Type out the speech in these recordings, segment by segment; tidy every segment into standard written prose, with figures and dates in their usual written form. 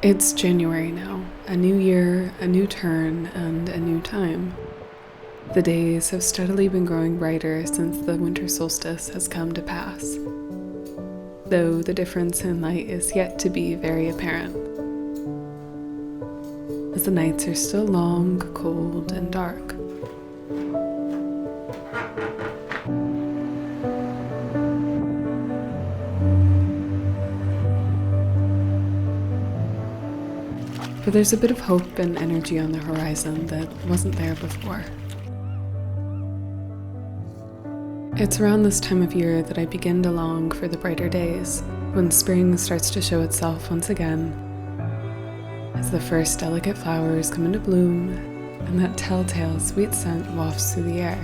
It's January now, a new year, a new turn, and a new time. The days have steadily been growing brighter since the winter solstice has come to pass, though the difference in light is yet to be very apparent, as the nights are still long, cold, and dark. But there's a bit of hope and energy on the horizon that wasn't there before. It's around this time of year that I begin to long for the brighter days, when spring starts to show itself once again, as the first delicate flowers come into bloom and that telltale sweet scent wafts through the air.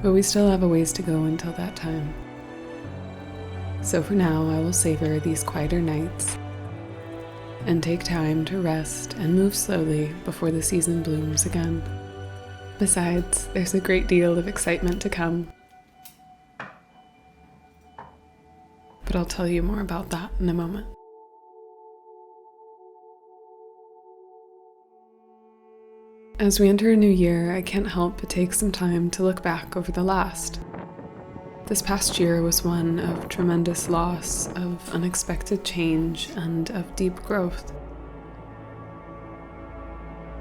But we still have a ways to go until that time. So for now, I will savor these quieter nights and take time to rest and move slowly before the season blooms again. Besides, there's a great deal of excitement to come. But I'll tell you more about that in a moment. As we enter a new year, I can't help but take some time to look back over the last. This past year was one of tremendous loss, of unexpected change, and of deep growth.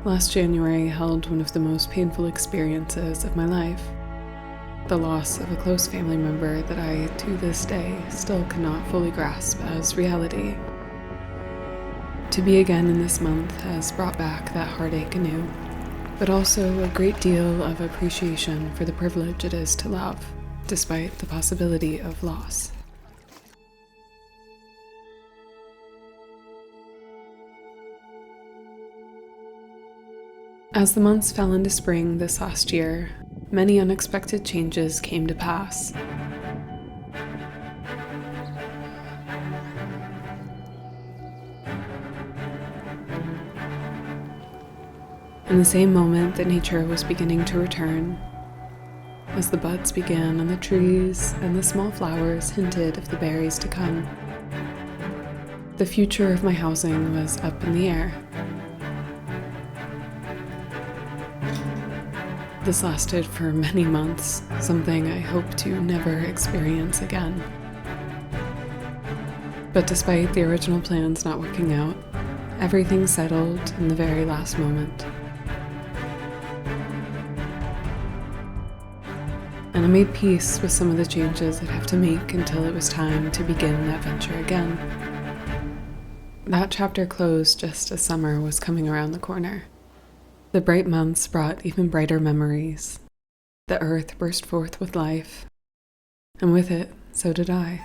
Last January held one of the most painful experiences of my life, the loss of a close family member that I, to this day, still cannot fully grasp as reality. To be again in this month has brought back that heartache anew, but also a great deal of appreciation for the privilege it is to love, despite the possibility of loss. As the months fell into spring this last year, many unexpected changes came to pass. In the same moment that nature was beginning to return, as the buds began on the trees and the small flowers hinted of the berries to come, the future of my housing was up in the air. This lasted for many months, something I hope to never experience again. But despite the original plans not working out, everything settled in the very last moment. And I made peace with some of the changes I'd have to make until it was time to begin that venture again. That chapter closed just as summer was coming around the corner. The bright months brought even brighter memories. The earth burst forth with life, and with it, so did I.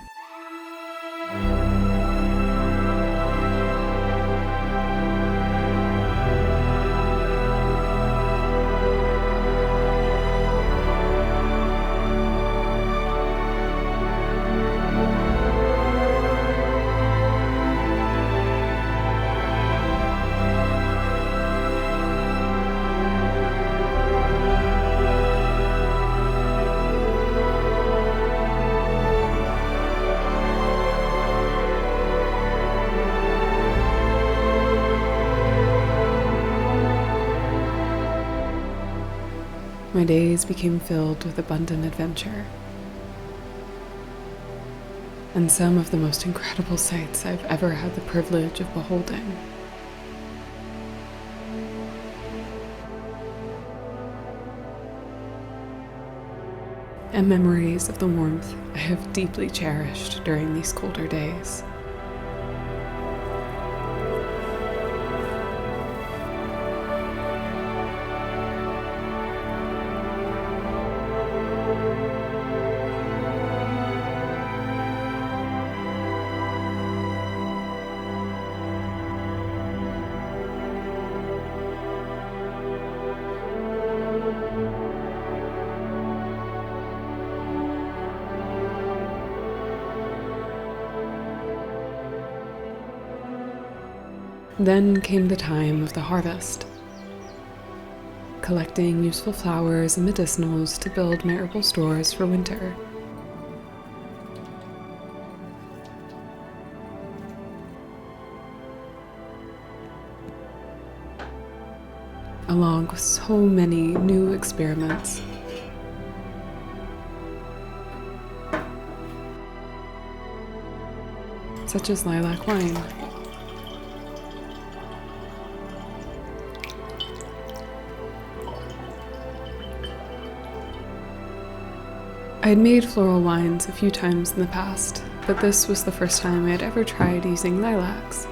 My days became filled with abundant adventure, and some of the most incredible sights I've ever had the privilege of beholding. And memories of the warmth I have deeply cherished during these colder days. Then came the time of the harvest. Collecting useful flowers and medicinals to build my herbal stores for winter. along with so many new experiments. Such as lilac wine. I had made floral wines a few times in the past, but this was the first time I had ever tried using lilacs.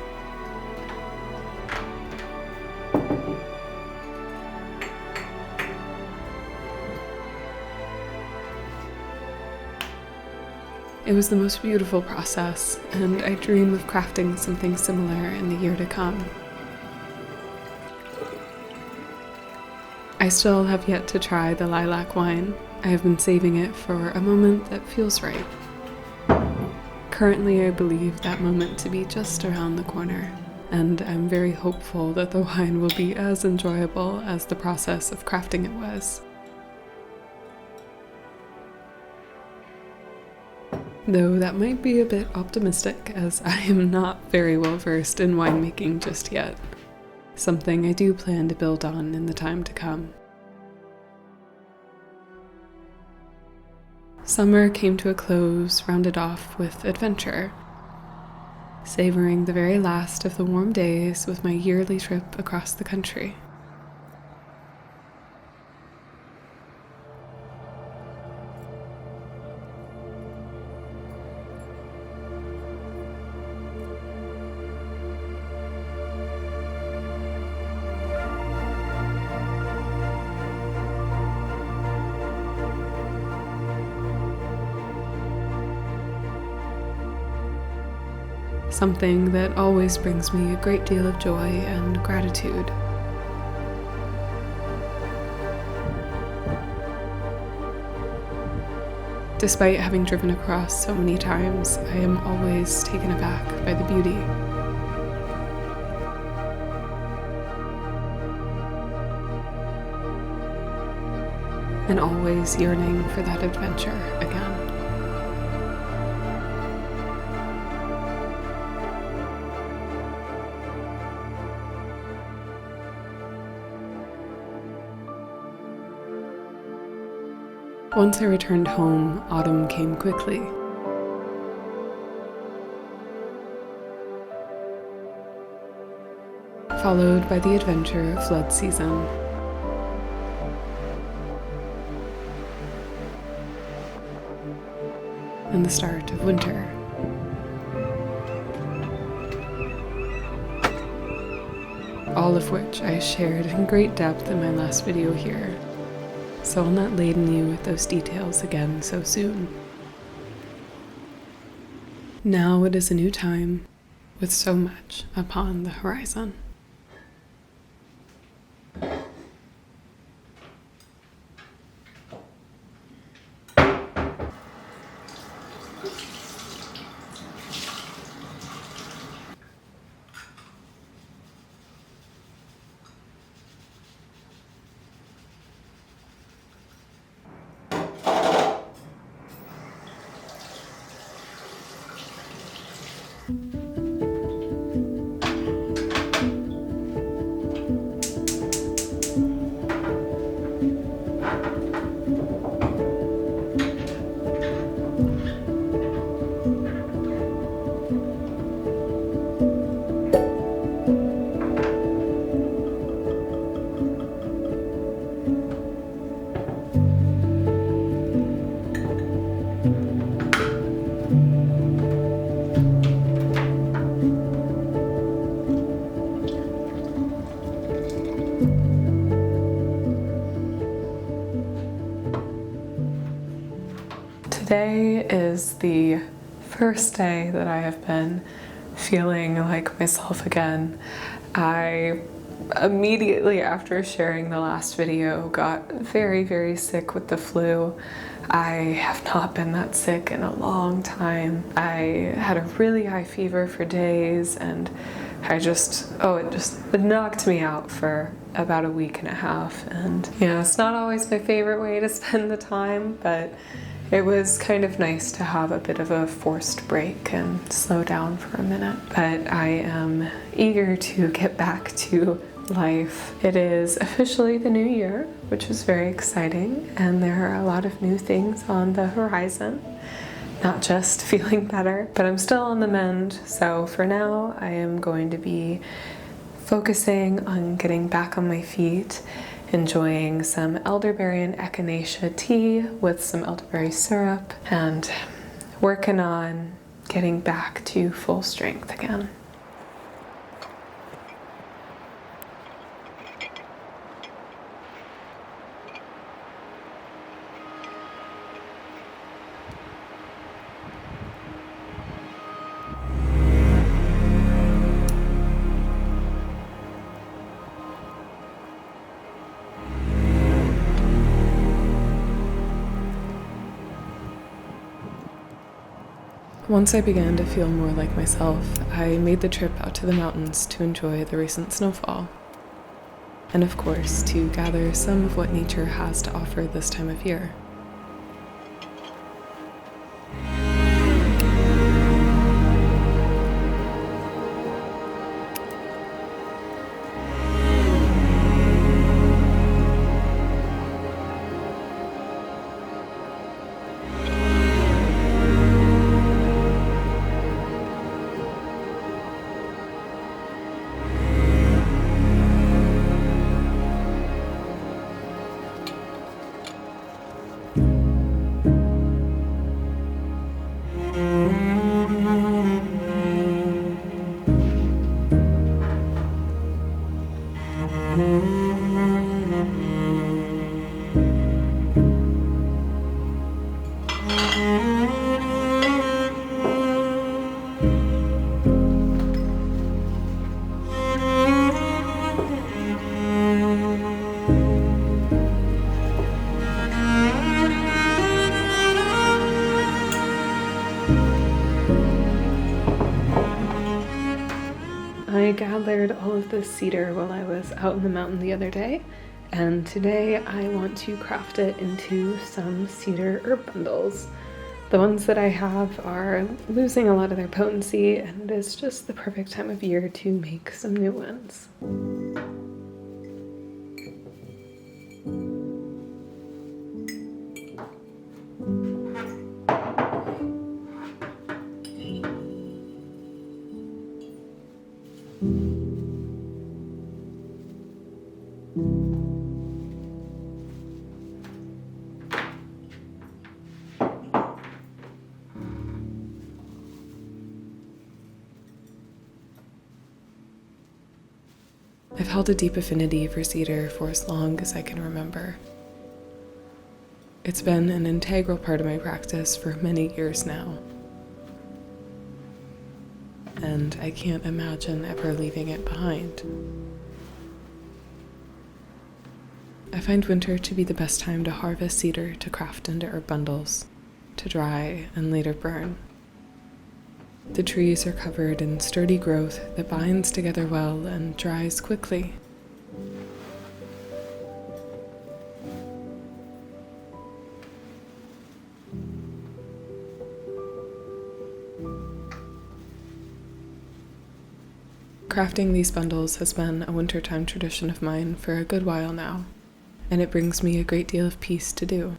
It was the most beautiful process, and I dream of crafting something similar in the year to come. I still have yet to try the lilac wine. I have been saving it for a moment that feels right. Currently, I believe that moment to be just around the corner, and I'm very hopeful that the wine will be as enjoyable as the process of crafting it was. Though that might be a bit optimistic, as I am not very well versed in winemaking just yet. Something I do plan to build on in the time to come. Summer came to a close, rounded off with adventure. Savoring the very last of the warm days with my yearly trip across the country. Something that always brings me a great deal of joy and gratitude. Despite having driven across so many times, I am always taken aback by the beauty. And always yearning for that adventure again. Once I returned home, autumn came quickly. Followed by the adventure of flood season. And the start of winter. All of which I shared in great depth in my last video here. So I'll not laden you with those details again so soon. Now it is a new time, with so much upon the horizon. Today is the first day that I have been feeling like myself again. I immediately after sharing the last video got very sick with the flu. I have not been that sick in a long time. I had a really high fever for days, and it just knocked me out for about a week and a half. And it's not always my favorite way to spend the time, but it was kind of nice to have a bit of a forced break and slow down for a minute. But I am eager to get back to life. It is officially the new year, which is very exciting, and there are a lot of new things on the horizon. Not just feeling better, but I'm still on the mend. So for now, I am going to be focusing on getting back on my feet, enjoying some elderberry and echinacea tea with some elderberry syrup, and working on getting back to full strength again. Once I began to feel more like myself, I made the trip out to the mountains to enjoy the recent snowfall. And of course, to gather some of what nature has to offer this time of year. I gathered all of this cedar while I was out in the mountain the other day, and today I want to craft it into some cedar herb bundles. The ones that I have are losing a lot of their potency, and it is just the perfect time of year to make some new ones. I've held a deep affinity for cedar for as long as I can remember. It's been an integral part of my practice for many years now, and I can't imagine ever leaving it behind. I find winter to be the best time to harvest cedar to craft into herb bundles, to dry and later burn. The trees are covered in sturdy growth that binds together well and dries quickly. Crafting these bundles has been a wintertime tradition of mine for a good while now, and it brings me a great deal of peace to do.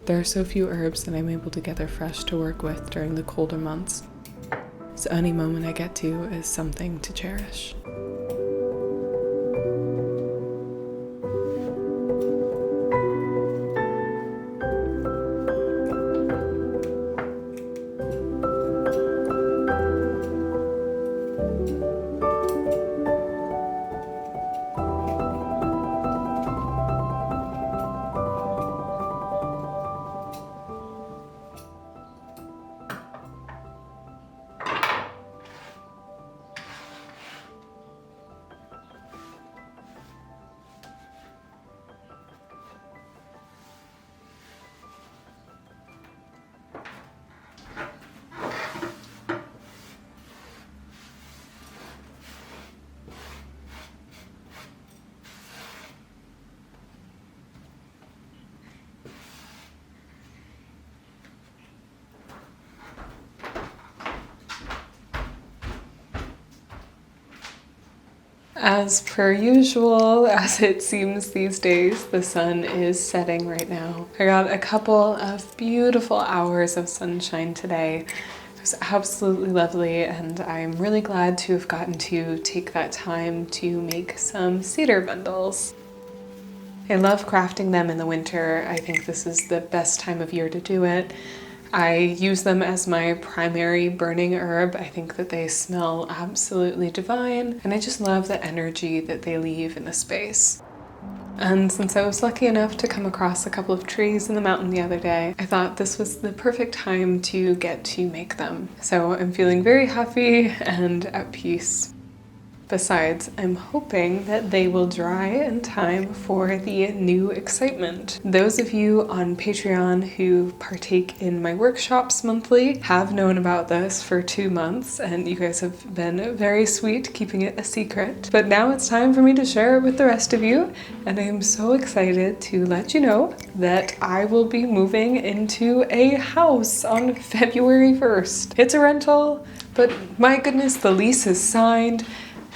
There are so few herbs that I'm able to gather fresh to work with during the colder months, so any moment I get to is something to cherish. As per usual, as it seems these days, the sun is setting right now. I got a couple of beautiful hours of sunshine today. It was absolutely lovely, and I'm really glad to have gotten to take that time to make some cedar bundles. I love crafting them in the winter. I think this is the best time of year to do it. I use them as my primary burning herb. I think that they smell absolutely divine, and I just love the energy that they leave in the space. And since I was lucky enough to come across a couple of trees in the mountain the other day, I thought this was the perfect time to get to make them. So I'm feeling very happy and at peace. Besides, I'm hoping that they will dry in time for the new excitement. Those of you on Patreon who partake in my workshops monthly have known about this for 2 months, and you guys have been very sweet keeping it a secret. But now it's time for me to share it with the rest of you, and I am so excited to let you know that I will be moving into a house on February 1st. It's a rental, but my goodness, the lease is signed.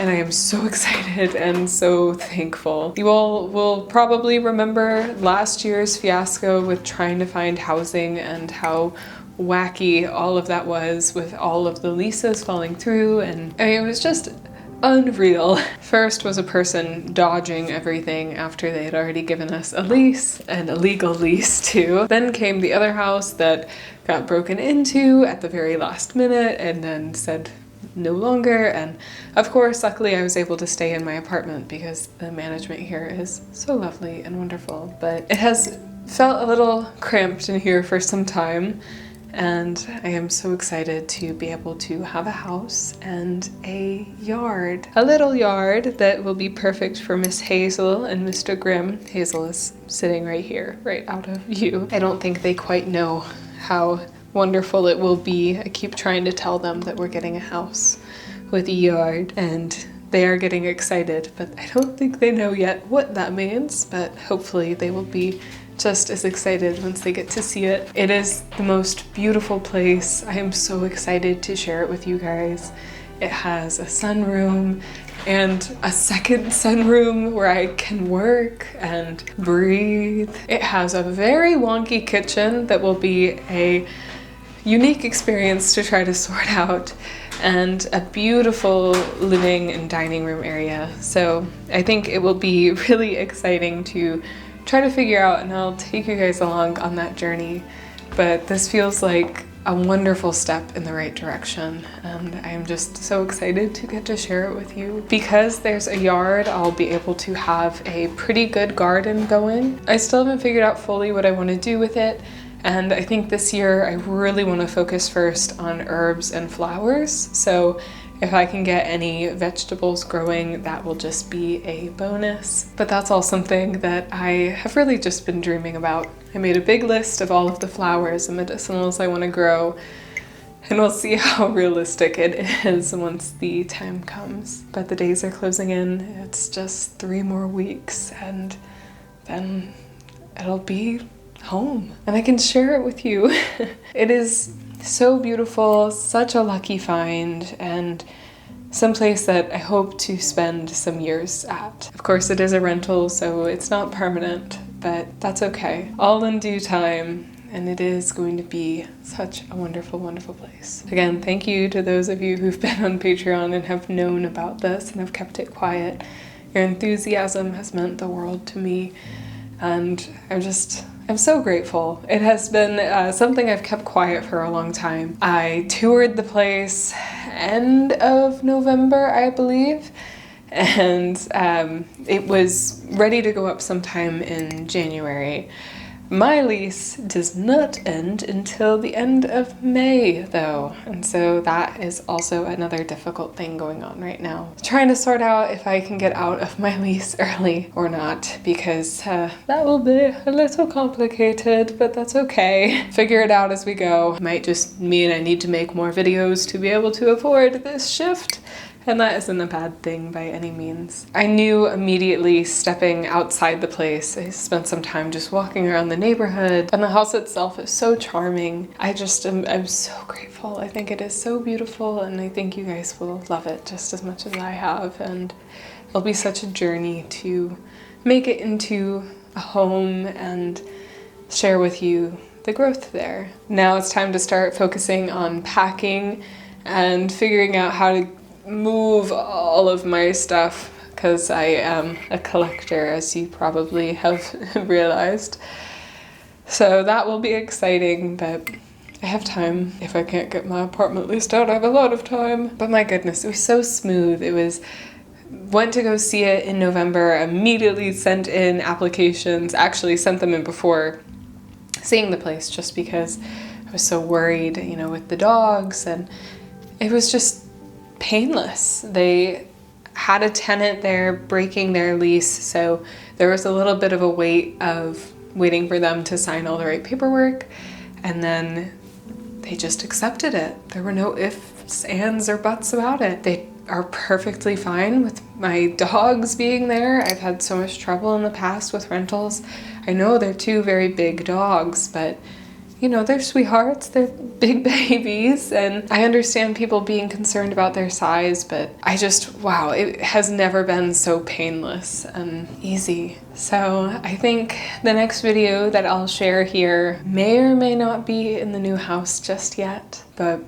And I am so excited and so thankful. You all will probably remember last year's fiasco with trying to find housing and how wacky all of that was with all of the leases falling through, and I mean, it was just unreal. First was a person dodging everything after they had already given us a lease, and a legal lease too. Then came the other house that got broken into at the very last minute and then said no longer, and of course luckily I was able to stay in my apartment because the management here is so lovely and wonderful. But it has felt a little cramped in here for some time, and I am so excited to be able to have a house and a yard. A little yard that will be perfect for Miss Hazel and Mr. Grimm. Hazel is sitting right here, right out of view. I don't think they quite know how wonderful it will be. I keep trying to tell them that we're getting a house with a yard, and they are getting excited, but I don't think they know yet what that means, but hopefully they will be just as excited once they get to see it. It is the most beautiful place. I am so excited to share it with you guys. It has a sunroom and a second sunroom where I can work and breathe. It has a very wonky kitchen that will be a unique experience to try to sort out, and a beautiful living and dining room area. So I think it will be really exciting to try to figure out, and I'll take you guys along on that journey. But this feels like a wonderful step in the right direction, and I am just so excited to get to share it with you. Because there's a yard, I'll be able to have a pretty good garden going. I still haven't figured out fully what I want to do with it, and I think this year I really want to focus first on herbs and flowers. So if I can get any vegetables growing, that will just be a bonus. But that's all something that I have really just been dreaming about. I made a big list of all of the flowers and medicinals I want to grow, and we'll see how realistic it is once the time comes. But the days are closing in. It's just 3 more weeks, and then it'll be home, and I can share it with you. It is so beautiful, such a lucky find, and someplace that I hope to spend some years at. Of course, it is a rental, so it's not permanent, but that's okay. All in due time, and it is going to be such a wonderful, wonderful place. Again, thank you to those of you who've been on Patreon and have known about this and have kept it quiet. Your enthusiasm has meant the world to me, and I'm so grateful. It has been something I've kept quiet for a long time. I toured the place end of November, I believe, and it was ready to go up sometime in January. My lease does not end until the end of May, though, and so that is also another difficult thing going on right now. Trying to sort out if I can get out of my lease early or not, because that will be a little complicated, but that's okay. Figure it out as we go. Might just mean I need to make more videos to be able to afford this shift, and that isn't a bad thing by any means. I knew immediately stepping outside the place. I spent some time just walking around the neighborhood, and the house itself is so charming. I'm so grateful. I think it is so beautiful, and I think you guys will love it just as much as I have, and it'll be such a journey to make it into a home and share with you the growth there. Now it's time to start focusing on packing and figuring out how to move all of my stuff, because I am a collector, as you probably have realized. So that will be exciting, but I have time. If I can't get my apartment leased out, I have a lot of time. But my goodness, it was so smooth. Went to go see it in November, immediately sent in applications, actually sent them in before seeing the place, just because I was so worried, with the dogs, and it was just painless. They had a tenant there breaking their lease, so there was a little bit of a waiting for them to sign all the right paperwork, and then they just accepted it. There were no ifs, ands, or buts about it. They are perfectly fine with my dogs being there. I've had so much trouble in the past with rentals. I know they're two very big dogs, but they're sweethearts, they're big babies, and I understand people being concerned about their size, but wow, it has never been so painless and easy. So I think the next video that I'll share here may or may not be in the new house just yet, but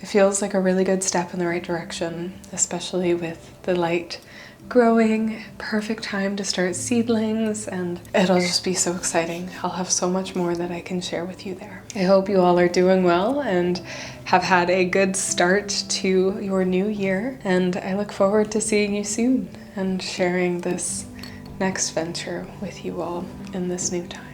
it feels like a really good step in the right direction, especially with the light growing, perfect time to start seedlings, and it'll just be so exciting. I'll have so much more that I can share with you there. I hope you all are doing well and have had a good start to your new year, and I look forward to seeing you soon and sharing this next venture with you all in this new time.